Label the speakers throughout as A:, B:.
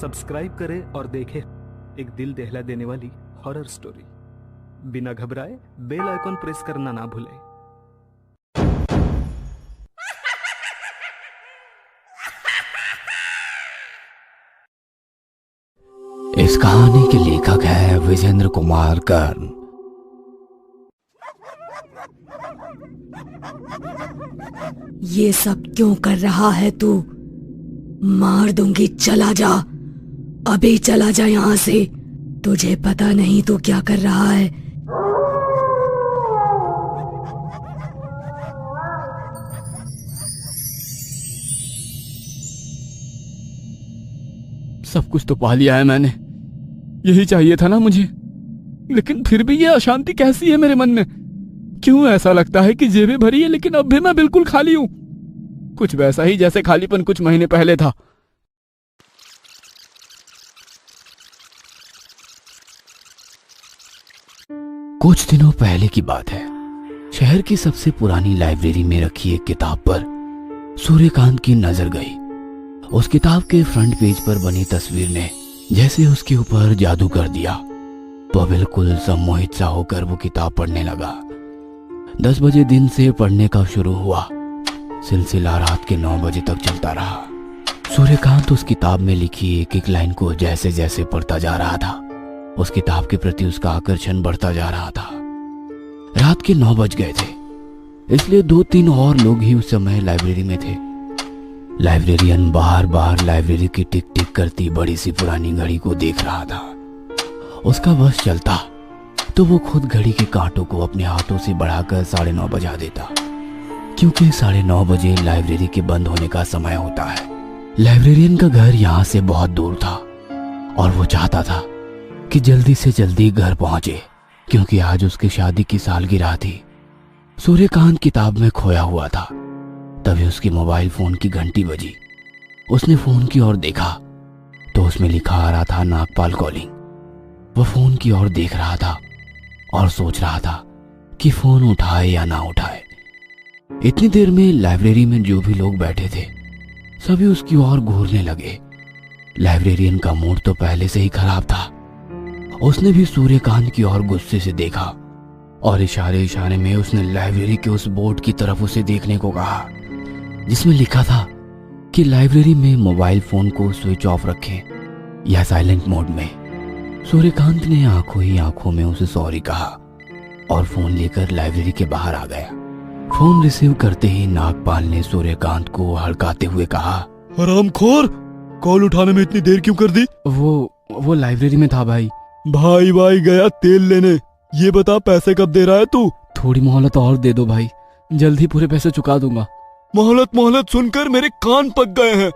A: Subscribe करें और देखें एक दिल दहला देने वाली हॉरर स्टोरी। बिना घबराए बेल आइकॉन प्रेस करना ना भूलें।
B: इस कहानी के लेखक है विजेंद्र कुमार कर्ण।
C: ये सब क्यों कर रहा है तू? मार दूंगी, चला जा, अभी चला जा यहाँ से। तुझे पता नहीं तू क्या कर रहा है।
B: सब कुछ तो पा लिया है मैंने, यही चाहिए था ना मुझे। लेकिन फिर भी ये अशांति कैसी है मेरे मन में? क्यों ऐसा लगता है कि जेबें भरी है लेकिन अब भी मैं बिल्कुल खाली हूं। कुछ वैसा ही जैसे खालीपन कुछ महीने पहले था। कुछ दिनों पहले की बात है। शहर की सबसे पुरानी लाइब्रेरी में रखी एक किताब पर सूर्यकांत की नजर गई। उस किताब के फ्रंट पेज पर बनी तस्वीर ने जैसे उसके ऊपर जादू कर दिया। वो बिल्कुल सम्मोहित सा होकर वो किताब पढ़ने लगा। 10 बजे दिन से पढ़ने का शुरू हुआ, सिलसिला रात के 9 बजे तक चलता रहा। सूर्यकांत उस किताब में लिखी एक एक लाइन को जैसे जैसे पढ़ता जा रहा था, उस किताब के प्रति उसका आकर्षण बढ़ता जा रहा था। रात के 9 बज गए थे, इसलिए 2-3 और लोग ही उस समय लाइब्रेरी में थे। लाइब्रेरियन बाहर बाहर लाइब्रेरी की टिक टिक करती बड़ी सी पुरानी घड़ी को देख रहा था। उसका वश चलता तो वो खुद घड़ी के कांटों को अपने हाथों से बढ़ाकर 9:30 बजा देता, क्योंकि 9:30 बजे लाइब्रेरी के बंद होने का समय होता है। लाइब्रेरियन का घर यहाँ से बहुत दूर था और वो चाहता था कि जल्दी से जल्दी घर पहुंचे, क्योंकि आज उसकी शादी की सालगिरह थी। सूर्यकांत किताब में खोया हुआ था। तभी उसके मोबाइल फोन की घंटी बजी। उसने फोन की ओर देखा तो उसमें लिखा आ रहा था नागपाल कॉलिंग। वह फोन की ओर देख रहा था और सोच रहा था कि फोन उठाए या ना उठाए। इतनी देर में लाइब्रेरी में जो भी लोग बैठे थे सभी उसकी ओर घूरने लगे। लाइब्रेरियन का मूड तो पहले से ही खराब था। उसने भी सूर्यकांत की ओर गुस्से से देखा और इशारे इशारे में उसने लाइब्रेरी के उस बोर्ड की तरफ उसे देखने को कहा, जिसमें लिखा था कि लाइब्रेरी में मोबाइल फोन को स्विच ऑफ रखें या साइलेंट मोड में। सूर्यकांत ने आंखों ही आंखों में उसे सॉरी कहा और फोन लेकर लाइब्रेरी के बाहर आ गया। फोन रिसीव करते ही नागपाल ने सूर्यकांत को हड़काते हुए कहा,
D: हरामखोर, कॉल उठाने में इतनी देर क्यों कर दी?
B: वो लाइब्रेरी में था भाई।
D: भाई गया तेल लेने। ये बता पैसे कब दे रहा है तू?
B: थोड़ी मोहलत और दे दो भाई, जल्दी पूरे पैसे चुका दूंगा।
D: मोहलत सुनकर मेरे कान पक गए हैं।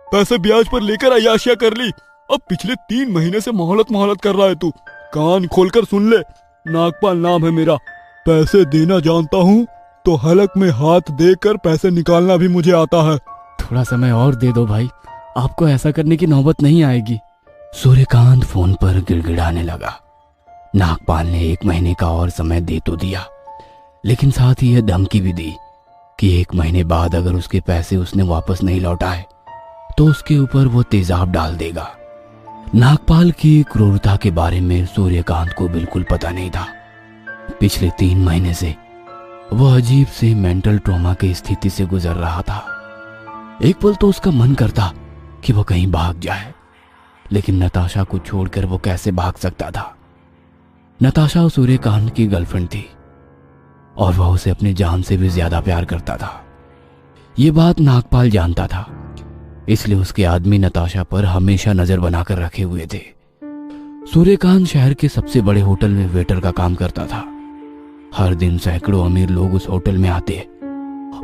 D: पैसे ब्याज पर लेकर अय्याशियां कर ली, अब पिछले 3 महीने से मोहलत कर रहा है तू। कान खोलकर सुन ले, नागपाल नाम है मेरा। पैसे देना जानता हूँ तो हलक में हाथ देकर पैसे निकालना भी मुझे आता है।
B: थोड़ा समय और दे दो भाई, आपको ऐसा करने की नौबत नहीं आएगी। सूर्यकांत फोन पर गिड़गिड़ाने लगा। नागपाल ने 1 महीने का और समय दे तो दिया, लेकिन साथ ही यह धमकी भी दी कि 1 महीने बाद अगर उसके पैसे उसने वापस नहीं लौटाए तो उसके ऊपर वो तेजाब डाल देगा। नागपाल की क्रूरता के बारे में सूर्यकांत को बिल्कुल पता नहीं था। पिछले 3 महीने से वो अजीब से मेंटल ट्रॉमा की स्थिति से गुजर रहा था। एक पल तो उसका मन करता कि वो कहीं भाग जाए, लेकिन नताशा को छोड़कर वो कैसे भाग सकता था? नताशा सूर्यकांत की गर्लफ्रेंड थी और वह उसे अपनी जान से भी ज्यादा प्यार करता था। ये बात नागपाल जानता था, इसलिए उसके आदमी नताशा पर हमेशा नजर बनाकर रखे हुए थे। सूर्यकांत शहर के सबसे बड़े होटल में वेटर का काम करता था। हर दिन सैकड़ों अमीर लोग उस होटल में आते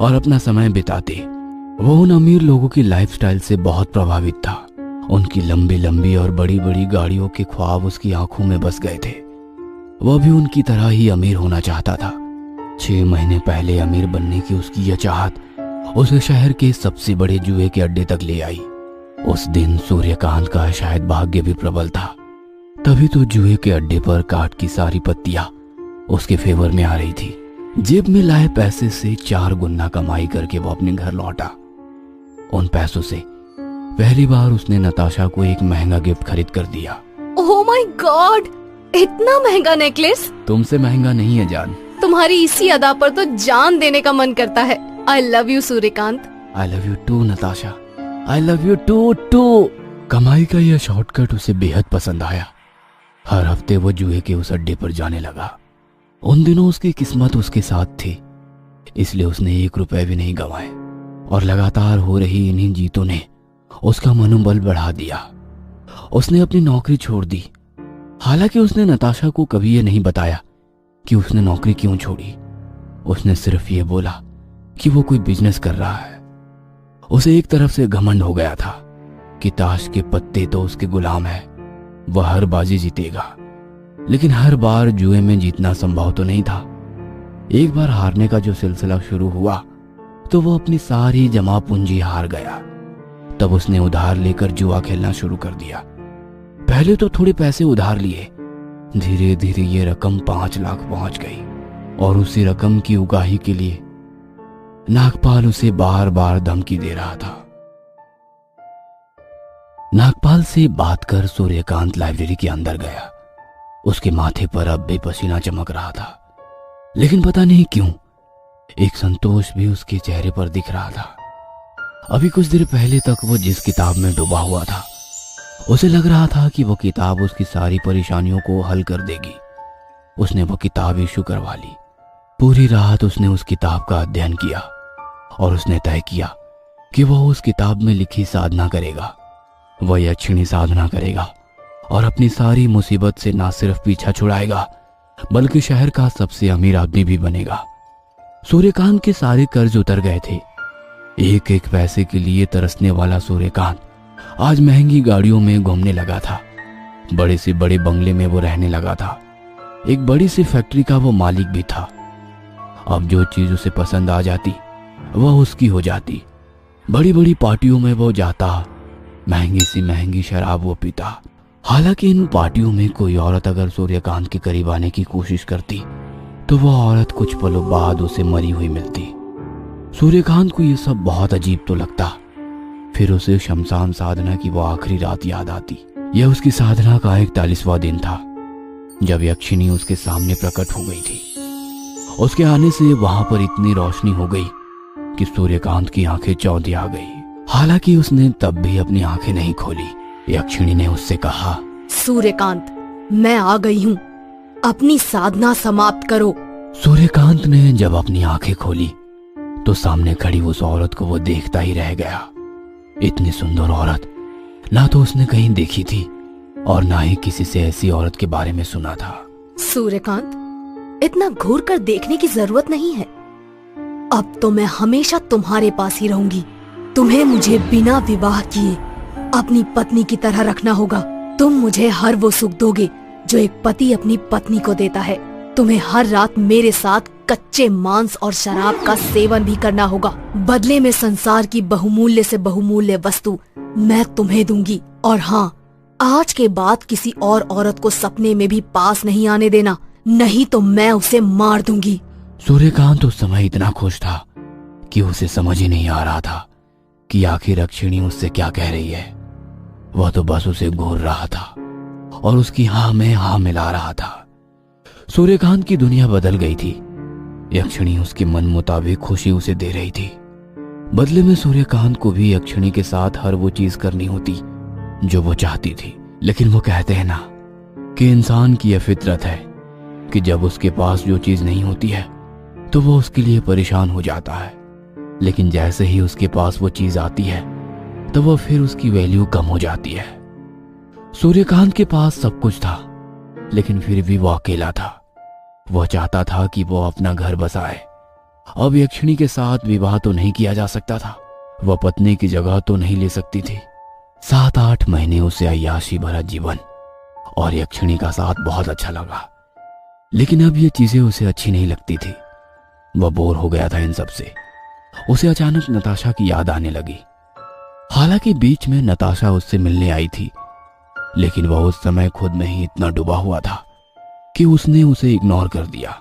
B: और अपना समय बिताते। वो उन अमीर लोगों की लाइफस्टाइल से बहुत प्रभावित था। उनकी लंबी लंबी और बड़ी बड़ी गाड़ियों के ख्वाब उसकी आंखों में बस गए थे। वह भी उनकी तरह ही अमीर होना चाहता था। 6 महीने पहले अमीर बनने की उसकी यह चाहत उसे शहर के सबसे बड़े जुए के अड्डे तक ले आई। उस दिन सूर्यकांत का शायद भाग्य भी प्रबल था, तभी तो जुए के अड्डे पर काट की सारी पत्तियां उसके फेवर में आ रही थी। जेब में लाए पैसे से 4 गुना कमाई करके वो अपने घर लौटा। उन पैसों से पहली बार उसने नताशा को एक महंगा गिफ्ट खरीद कर दिया।
C: ओह माय गॉड, इतना महंगा नेकलेस!
B: तुमसे महंगा नहीं है जान।
C: तुम्हारी इसी अदा पर तो जान देने का मन करता है। I love you Suryakant.
B: I love you too Natasha. I love you too. कमाई का यह शॉर्टकट उसे बेहद पसंद आया। हर हफ्ते वो जुए के उस अड्डे पर जाने लगा। उन दिनों उसकी किस्मत उसके साथ थी, इसलिए उसने 1 रुपए भी नहीं गंवाए और लगातार हो रही इन्हीं जीतों ने उसका मनोबल बढ़ा दिया। उसने अपनी नौकरी छोड़ दी। हालांकि उसने नताशा को कभी ये नहीं बताया कि उसने नौकरी क्यों छोड़ी। उसने सिर्फ ये बोला कि वो कोई बिजनेस कर रहा है। उसे एक तरफ से घमंड हो गया था कि ताश के पत्ते तो उसके गुलाम है, वह हर बाजी जीतेगा। लेकिन हर बार जुए में जीतना संभव तो नहीं था। एक बार हारने का जो सिलसिला शुरू हुआ तो वो अपनी सारी जमा पूंजी हार गया। तब उसने उधार लेकर जुआ खेलना शुरू कर दिया। पहले तो थोड़े पैसे उधार लिए, धीरे धीरे ये रकम 5 लाख पहुंच गई और उसी रकम की उगाही के लिए नागपाल उसे बार बार धमकी दे रहा था। नागपाल से बात कर सूर्यकांत लाइब्रेरी के अंदर गया। उसके माथे पर अब भी पसीना चमक रहा था, लेकिन पता नहीं क्यों एक संतोष भी उसके चेहरे पर दिख रहा था। अभी कुछ देर पहले तक वो जिस किताब में डूबा हुआ था, उसे लग रहा था कि वो किताब उसकी सारी परेशानियों को हल कर देगी। उसने वो किताब इशू करवा ली। पूरी रात उसने उस किताब का अध्ययन किया और उसने तय किया कि वह उस किताब में लिखी साधना करेगा। वह यक्षिणी साधना करेगा और अपनी सारी मुसीबत से ना सिर्फ पीछा छुड़ाएगा बल्कि शहर का सबसे अमीर आदमी भी बनेगा। सूर्यकांत के सारे कर्ज उतर गए थे। एक एक पैसे के लिए तरसने वाला सूर्यकांत आज महंगी गाड़ियों में घूमने लगा था। बड़े से बड़े बंगले में वो रहने लगा था। एक बड़ी सी फैक्ट्री का वो मालिक भी था। अब जो चीज उसे पसंद आ जाती वह उसकी हो जाती। बड़ी बड़ी पार्टियों में वो जाता, महंगी सी महंगी शराब वो पीता। हालांकि इन पार्टियों में कोई औरत अगर सूर्यकांत के करीब आने की कोशिश करती तो वह औरत कुछ पलों बाद उसे मरी हुई मिलती। सूर्यकांत को यह सब बहुत अजीब तो लगता। फिर उसे शमशान साधना की वो आखिरी रात याद आती। यह उसकी साधना का 41वां दिन था जब यक्षिणी उसके सामने प्रकट हो गई थी। उसके आने से वहां पर इतनी रोशनी हो गई कि सूर्यकांत की आंखें चौंधी आ गई। हालांकि उसने तब भी अपनी आंखें नहीं खोली। यक्षिणी ने उससे कहा,
C: सूर्यकांत, मैं आ गई हूँ, अपनी साधना समाप्त करो।
B: सूर्यकांत ने जब अपनी आंखें खोली तो सामने खड़ी उस औरत को वो देखता ही रह गया। इतनी सुंदर औरत ना तो उसने कहीं देखी थी और ना ही किसी से ऐसी औरत के बारे में सुना था।
C: सूर्यकांत, इतना घूर कर देखने की जरूरत नहीं है। अब तो मैं हमेशा तुम्हारे पास ही रहूंगी। तुम्हें मुझे बिना विवाह किए अपनी पत्नी की तरह रखना होगा। तुम मुझे हर वो सुख दोगे जो एक पति अपनी पत्नी को देता है। तुम्हें हर रात मेरे साथ कच्चे मांस और शराब का सेवन भी करना होगा। बदले में संसार की बहुमूल्य से बहुमूल्य वस्तु मैं तुम्हें दूंगी। और हाँ, आज के बाद किसी और औरत को सपने में भी पास नहीं आने देना, नहीं तो मैं उसे मार दूंगी।
B: सूर्यकांत उस समय इतना खुश था कि उसे समझ ही नहीं आ रहा था कि आखिर यक्षिणी उससे क्या कह रही है। वह तो बस उसे घूर रहा था और उसकी हाँ में हाँ मिला रहा था। सूर्यकांत की दुनिया बदल गई थी। यक्षिणी उसके मन मुताबिक खुशी उसे दे रही थी। बदले में सूर्यकांत को भी यक्षिणी के साथ हर वो चीज करनी होती जो वो चाहती थी। लेकिन वो कहते हैं ना कि इंसान की यह फितरत है कि जब उसके पास जो चीज नहीं होती है तो वो उसके लिए परेशान हो जाता है, लेकिन जैसे ही उसके पास वो चीज आती है तो वो फिर उसकी वैल्यू कम हो जाती है। सूर्यकांत के पास सब कुछ था, लेकिन फिर भी वो अकेला था। वह चाहता था कि वो अपना घर बसाए। अब यक्षिणी के साथ विवाह तो नहीं किया जा सकता था, वह पत्नी की जगह तो नहीं ले सकती थी। 7-8 महीने उसे अय्याशी भरा जीवन और यक्षिणी का साथ बहुत अच्छा लगा, लेकिन अब ये चीजें उसे अच्छी नहीं लगती थी। वह बोर हो गया था इन सब से। उसे अचानक नताशा की याद आने लगी। हालांकि बीच में नताशा उससे मिलने आई थी, लेकिन वह उस समय खुद में ही इतना डूबा हुआ था कि उसने उसे इग्नोर कर दिया।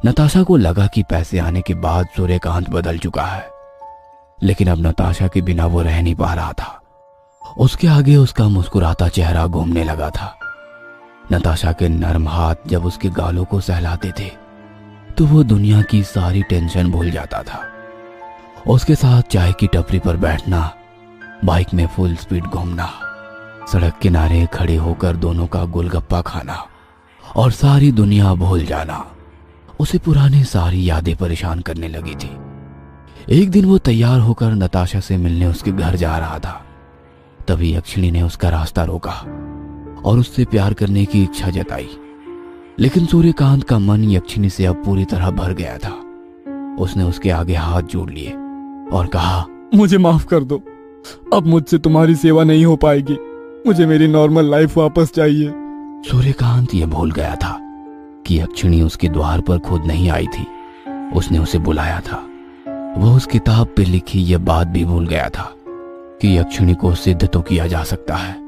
B: नताशा को लगा कि पैसे आने के बाद सूर्यकांत बदल चुका है, लेकिन अब नताशा के बिना वो रह नहीं पा रहा था। उसके आगे उसका मुस्कुराता चेहरा घूमने लगा था। नताशा के नरम हाथ जब उसके गालों को सहलाते थे तो वो दुनिया की सारी टेंशन भूल जाता था। उसके साथ चाय की टपरी पर बैठना, बाइक में फुल स्पीड घूमना, सड़क किनारे खड़े होकर दोनों का गोलगप्पा खाना और सारी दुनिया भूल जाना उसे पुरानी सारी यादें परेशान करने लगी थी। एक दिन वो तैयार होकर नताशा से मिलने उसके घर जा रहा था। तभी यक्षिणी ने उसका रास्ता रोका और उससे प्यार करने की इच्छा जताई। लेकिन सूर्यकांत का मन यक्षिणी से अब पूरी तरह भर गया था। उसने उसके आगे हाथ जोड़ लिए और कहा,
D: मुझे माफ कर दो, अब मुझसे तुम्हारी सेवा नहीं हो पाएगी। मुझे मेरी नॉर्मल लाइफ वापस चाहिए।
B: सूर्यकांत ये भूल गया था कि यक्षिणी उसके द्वार पर खुद नहीं आई थी, उसने उसे बुलाया था। वो उस किताब पे लिखी ये बात भी भूल गया था कि यक्षिणी को सिद्ध तो किया जा सकता है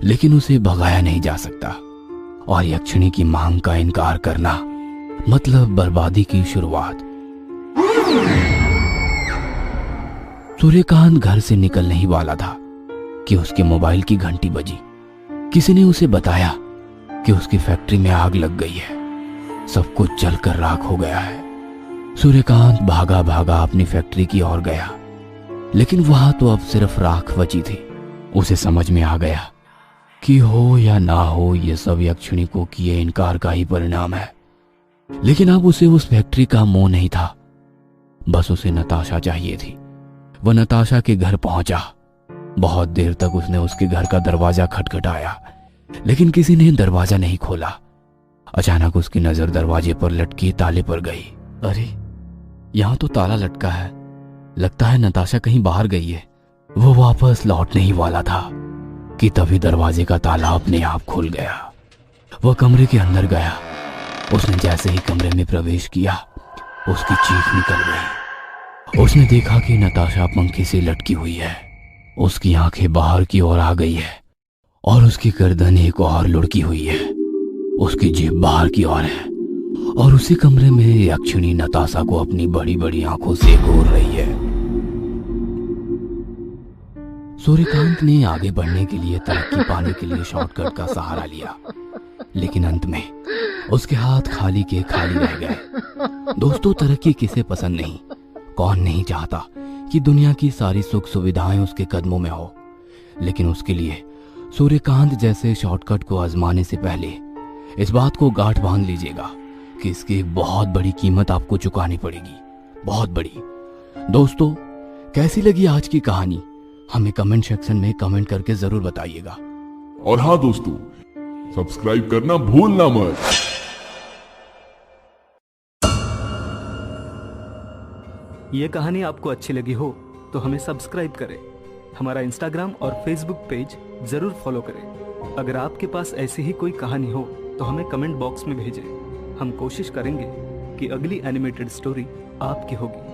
B: लेकिन उसे भगाया नहीं जा सकता, और यक्षिणी की मांग का इनकार करना मतलब बर्बादी की शुरुआत। सूर्यकांत घर से निकलने ही वाला था कि उसके मोबाइल की घंटी बजी। किसी ने उसे बताया कि उसकी फैक्ट्री में आग लग गई है, सब कुछ जलकर राख हो गया है। सूर्यकांत भागा भागा अपनी फैक्ट्री की ओर गया, लेकिन वहां तो अब सिर्फ राख बची थी। उसे समझ में आ गया कि हो या ना हो ये सब यक्षिणी को किए इनकार का ही परिणाम है। लेकिन अब उसे उस फैक्ट्री का मोह नहीं था, बस उसे नताशा चाहिए थी। वह नताशा के घर पहुंचा। बहुत देर तक उसने उसके घर का दरवाजा खटखटाया, लेकिन किसी ने दरवाजा नहीं खोला। अचानक उसकी नजर दरवाजे पर लटके ताले पर गई। अरे, यहां तो ताला लटका है, लगता है नताशा कहीं बाहर गई है। वो वापस लौटने ही वाला था कि तभी दरवाजे का ताला अपने आप खुल गया। वह कमरे के अंदर गया। उसने जैसे ही कमरे में प्रवेश किया, उसकी चीख निकल गई। उसने देखा कि नताशा पंखे से लटकी हुई है। उसकी आंखें बाहर की ओर आ गई है और उसकी गर्दन एक और लुढ़की हुई है। उसकी जीभ बाहर की ओर है और उसी कमरे में यक्षिणी नताशा को अपनी बड़ी बड़ी आंखों से घूर रही है। सूर्यकांत ने आगे बढ़ने के लिए, तरक्की पाने के लिए शॉर्टकट का सहारा लिया, लेकिन अंत में उसके हाथ खाली के खाली रह गए। दोस्तों, तरक्की किसे पसंद नहीं? कौन नहीं चाहता कि दुनिया की सारी सुख सुविधाएं उसके कदमों में हो? लेकिन उसके लिए सूर्यकांत जैसे शॉर्टकट को आजमाने से पहले इस बात को गांठ बांध लीजिएगा कि इसकी एक बहुत बड़ी कीमत आपको चुकानी पड़ेगी, बहुत बड़ी। दोस्तों, कैसी लगी आज की कहानी? हमें कमेंट सेक्शन में कमेंट करके जरूर बताइएगा।
E: और हाँ दोस्तों, सब्सक्राइब करना भूलना मत।
A: ये कहानी आपको अच्छी लगी हो तो हमें सब्सक्राइब करें, हमारा इंस्टाग्राम और फेसबुक पेज जरूर फॉलो करें। अगर आपके पास ऐसी ही कोई कहानी हो तो हमें कमेंट बॉक्स में भेजें। हम कोशिश करेंगे कि अगली एनिमेटेड स्टोरी आपकी होगी।